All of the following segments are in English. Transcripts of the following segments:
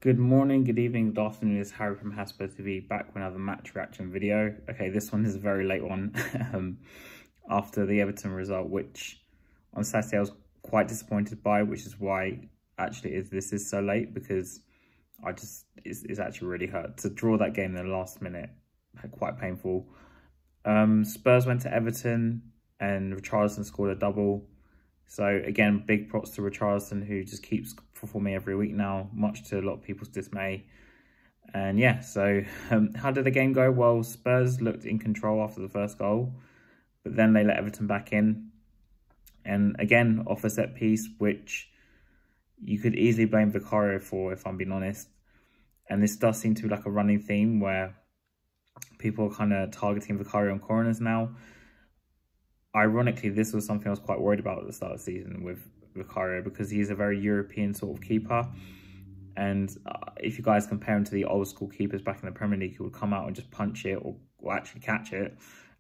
Good morning, good evening, good afternoon. It's Harry from Hasper TV back with another match reaction video. Okay, this one is a very late one after the Everton result, which on Saturday I was quite disappointed by, which is why actually this is so late, because it's actually really hurt. To draw that game in the last minute, quite painful. Spurs went to Everton and Richarlison scored a double. So again, big props to Richarlison, who just keeps performing every week now, much to a lot of people's dismay. And yeah, so how did the game go? Well, Spurs looked in control after the first goal, but then they let Everton back in. And again, off a set piece, which you could easily blame Vicario for, if I'm being honest. And this does seem to be like a running theme where people are kind of targeting Vicario on corners now. Ironically, this was something I was quite worried about at the start of the season with Vicario, because he's a very European sort of keeper. And if you guys compare him to the old school keepers back in the Premier League, who would come out and just punch it or actually catch it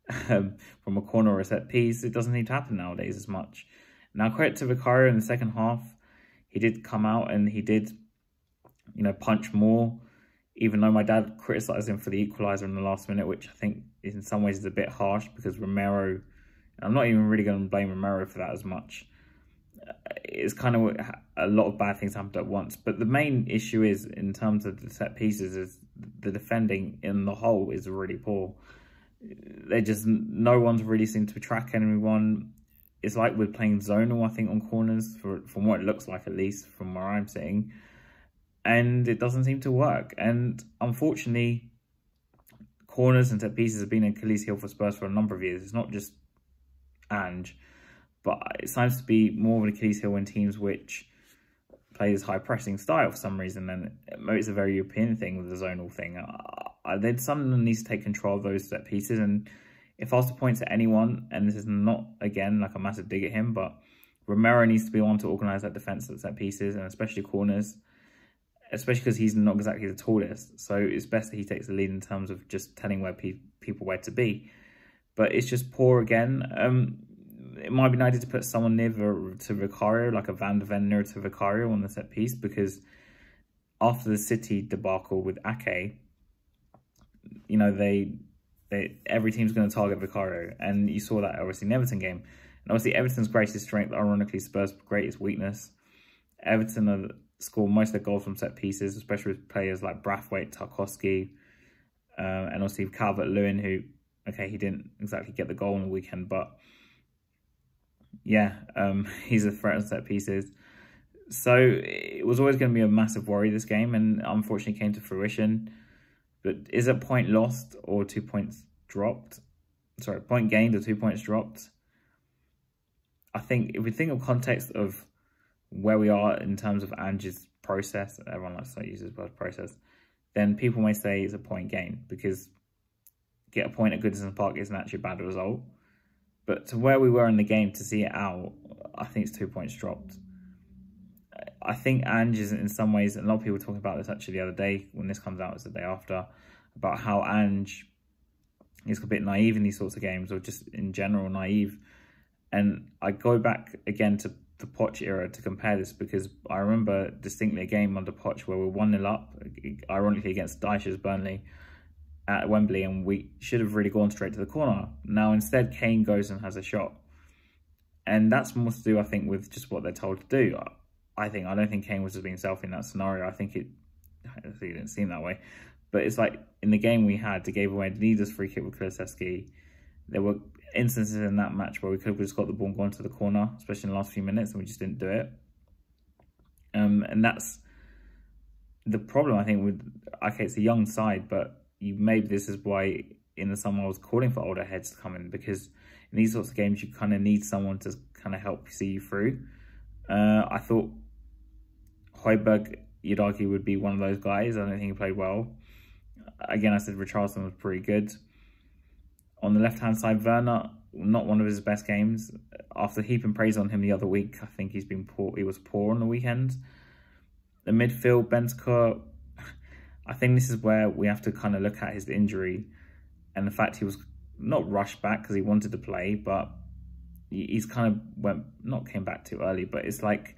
from a corner or a set piece, it doesn't need to happen nowadays as much. Now, credit to Vicario in the second half. He did come out and he did, punch more, even though my dad criticised him for the equaliser in the last minute, which I think in some ways is a bit harsh, because Romero, I'm not even really going to blame Romero for that as much. It's kind of a lot of bad things happened at once. But the main issue is, in terms of the set pieces, is the defending in the whole is really poor. No one's really seemed to track anyone. It's like we're playing zonal, I think, on corners, from what it looks like, at least from where I'm sitting. And it doesn't seem to work. And unfortunately, corners and set pieces have been an Achilles heel for Spurs for a number of years. It's not just Ange, but it seems to be more of an Achilles heel in teams which play this high pressing style for some reason. And maybe it's a very European thing with the zonal thing. Then someone needs to take control of those set pieces. And if I was to point to anyone, and this is not, again, like a massive dig at him, but Romero needs to be the one to organise that defence at set pieces, and especially corners, especially because he's not exactly the tallest. So it's best that he takes the lead in terms of just telling people where to be. But it's just poor again. It might be nice to put someone near to Vicario, like a Van de Ven near to Vicario on the set piece, because after the City debacle with Ake, every team's going to target Vicario, and you saw that obviously in the Everton game. And obviously Everton's greatest strength, ironically Spurs' greatest weakness. Everton score most of their goals from set pieces, especially with players like Braithwaite, Tarkowski, and obviously Calvert-Lewin, who, okay, he didn't exactly get the goal on the weekend, but yeah, he's a threat on set pieces. So it was always going to be a massive worry, this game, and unfortunately came to fruition. But is it point lost or 2 points dropped? Sorry, point gained or 2 points dropped? I think if we think of context of where we are in terms of Ange's process, everyone likes to use this word process, then people may say it's a point gain, because get a point at Goodison Park isn't actually a bad result. But to where we were in the game, to see it out, I think it's 2 points dropped. I think Ange is, in some ways, and a lot of people were talking about this actually the other day, when this comes out, it's the day after, about how Ange is a bit naive in these sorts of games, or just in general naive. And I go back again to the Poch era to compare this, because I remember distinctly a game under Poch where we were 1-0 up, ironically against Dyche's Burnley at Wembley, and we should have really gone straight to the corner. Now instead, Kane goes and has a shot, and that's more to do, I think, with just what they're told to do. I don't think Kane was just being selfish in that scenario. I think it didn't seem that way, but it's like in the game we had, they gave away the leader's free kick with Kulusevski. There were instances in that match where we could have just got the ball and gone to the corner, especially in the last few minutes, and we just didn't do it. And that's the problem, I think, with, okay, it's a young side, but maybe this is why in the summer I was calling for older heads to come in, because in these sorts of games you kind of need someone to kind of help see you through. I thought Højbjerg, you'd argue, would be one of those guys. I don't think he played well. Again, I said Richarlison was pretty good. On the left-hand side, Werner, not one of his best games. After heaping praise on him the other week, I think he's been poor. He was poor on the weekend. The midfield, Bentancur, I think this is where we have to kind of look at his injury and the fact he was not rushed back because he wanted to play, but he's kind of came back too early. But it's like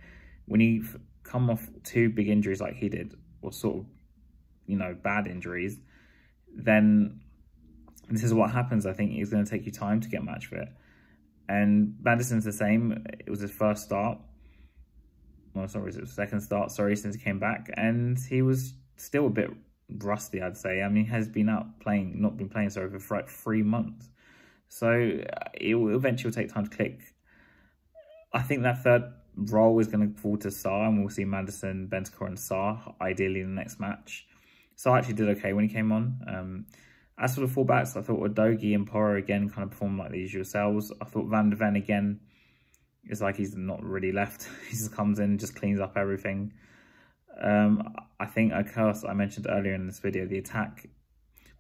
when you come off two big injuries like he did, or sort of, bad injuries, then this is what happens. I think it's going to take you time to get match fit. And Maddison's the same. It was his first start. Well, sorry, it was second start, since he came back. And he was still a bit rusty, I'd say. I mean, he has been not been playing, for like 3 months. So it will eventually take time to click. I think that third role is going to fall to Sarr, and we'll see Maddison, Bentancur and Sarr ideally in the next match. Sarr actually did okay when he came on. As for the fullbacks, I thought Udogie and Porro again kind of performed like the usual selves. I thought Van de Ven again is like he's not really left. He just comes in, just cleans up everything. I think I mentioned earlier in this video, the attack,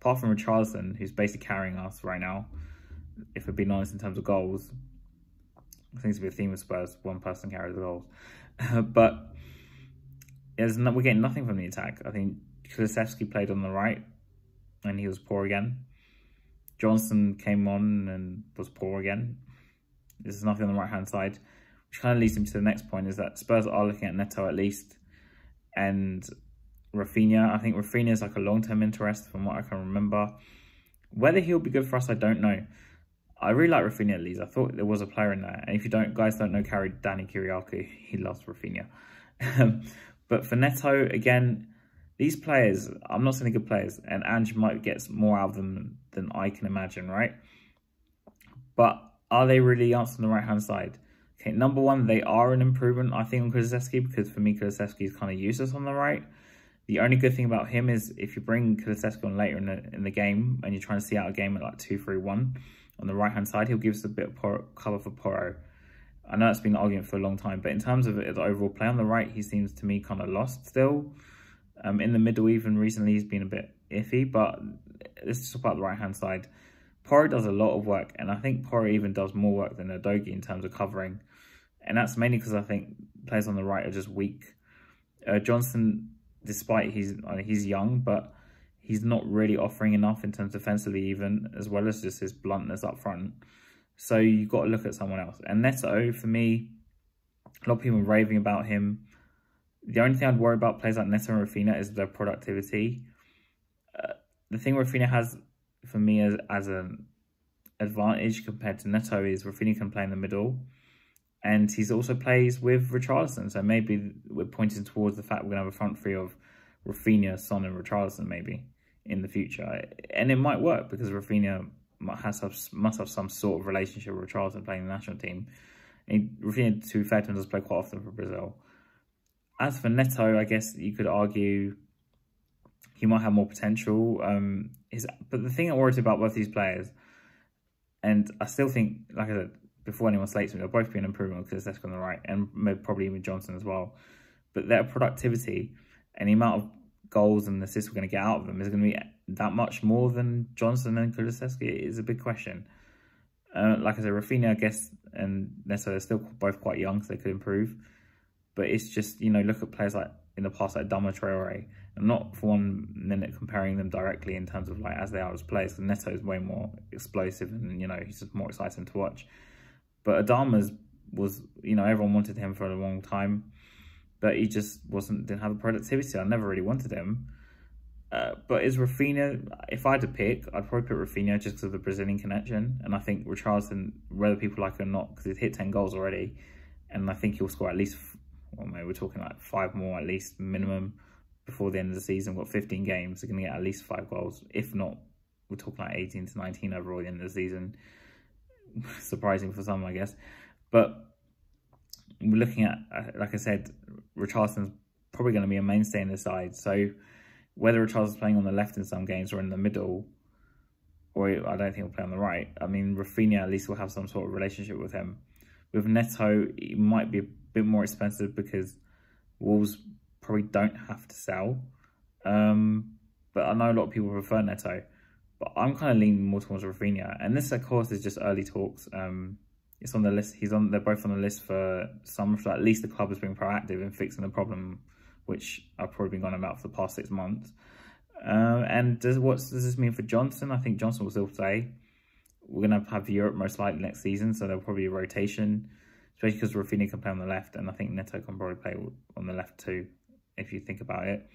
apart from Richarlison, who's basically carrying us right now, if we're being honest in terms of goals, I think it's a theme of Spurs, one person carries the goals. But we're getting nothing from the attack. I think Kulusevski played on the right, and he was poor again. Johnson came on and was poor again. There's nothing on the right-hand side, which kind of leads me to the next point, is that Spurs are looking at Neto at least, and Raphinha. I think Raphinha is like a long-term interest from what I can remember. Whether he'll be good for us, I don't know. I really like Raphinha at least. I thought there was a player in there. And if you guys don't know Danny Kyriakou, he loves Raphinha. But for Neto, again, these players, I'm not saying they're good players, and Ange might get more out of them than I can imagine, right? But are they really answering the right-hand side? Okay, number one, they are an improvement, I think, on Kulusevski, because for me, Kulusevski is kind of useless on the right. The only good thing about him is if you bring Kulusevski on later in the game, and you're trying to see out a game at like 2-3-1, on the right-hand side, he'll give us a bit of cover for Porro. I know it's been an argument for a long time, but in terms of the overall play on the right, he seems to me kind of lost still. In the middle, even recently, he's been a bit iffy, but let's just talk about the right-hand side. Porro does a lot of work, and I think Porro even does more work than Udogie in terms of covering. And that's mainly because I think players on the right are just weak. Johnson, despite he's young, but he's not really offering enough in terms defensively even, as well as just his bluntness up front. So you've got to look at someone else. And Neto, for me, a lot of people are raving about him. The only thing I'd worry about players like Neto and Raphinha is their productivity. The thing Raphinha has, for me, as an advantage compared to Neto is Raphinha can play in the middle. And he also plays with Richarlison. So maybe we're pointing towards the fact we're going to have a front three of Raphinha, Son and Richarlison maybe in the future. And it might work because Raphinha must have some sort of relationship with Richarlison playing the national team. And Raphinha, to be fair to him, does play quite often for Brazil. As for Neto, I guess you could argue he might have more potential. But the thing I worry about both these players, and I still think, like I said, before anyone slates me, they'll both be an improvement because that's on the right, and maybe probably even Johnson as well. But their productivity and the amount of goals and assists we're going to get out of them is going to be that much more than Johnson and Kulusevski. It is a big question. Like I said, Raphinha, I guess, and Neto are still both quite young, so they could improve. But it's just, look at players like in the past, like Adama Traore. I'm not for 1 minute comparing them directly in terms of like as they are as players, because Neto is way more explosive and, he's just more exciting to watch. But Adama's was, everyone wanted him for a long time, but he just didn't have the productivity. I never really wanted him. But is Raphinha, if I had to pick, I'd probably pick Raphinha just because of the Brazilian connection. And I think Richarlison, whether people like it or not, because he's hit 10 goals already, and I think he'll score at least, well, maybe we're talking like 5 more at least minimum before the end of the season. We've got 15 games, they're going to get at least 5 goals. If not, we're talking like 18 to 19 overall at the end of the season. Surprising for some, I guess. But we're looking at, like I said, Richarlison's probably going to be a mainstay in the side. So whether Richarlison's playing on the left in some games or in the middle, or I don't think he'll play on the right, I mean, Raphinha at least will have some sort of relationship with him. With Neto, it might be a bit more expensive because Wolves probably don't have to sell. But I know a lot of people prefer Neto. But I'm kind of leaning more towards Raphinha. And this, of course, is just early talks. It's on the list. They're both on the list for some. So at least the club has been proactive in fixing the problem, which I've probably been going about for the past 6 months. And what does this mean for Johnson? I think Johnson will still play. We're going to have Europe most likely next season, so there'll probably be a rotation, especially because Raphinha can play on the left, and I think Neto can probably play on the left too, if you think about it.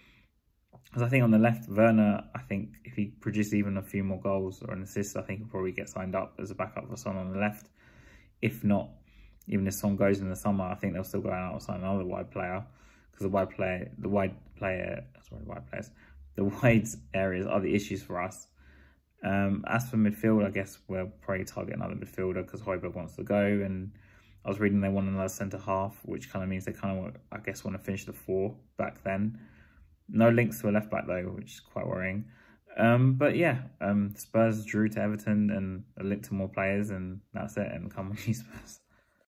Because I think on the left, Werner, I think if he produces even a few more goals or an assist, I think he'll probably get signed up as a backup for Son on the left. If not, even if Son goes in the summer, I think they'll still go out and sign another wide player. Because the wide areas are the issues for us. As for midfield, I guess we'll probably target another midfielder because Højbjerg wants to go, and I was reading they want another centre half, which kind of means they kind of, I guess, want to finish the 4 back then. No links to a left back though, which is quite worrying. But yeah, Spurs drew to Everton and a link to more players, and that's it. And come on, you Spurs.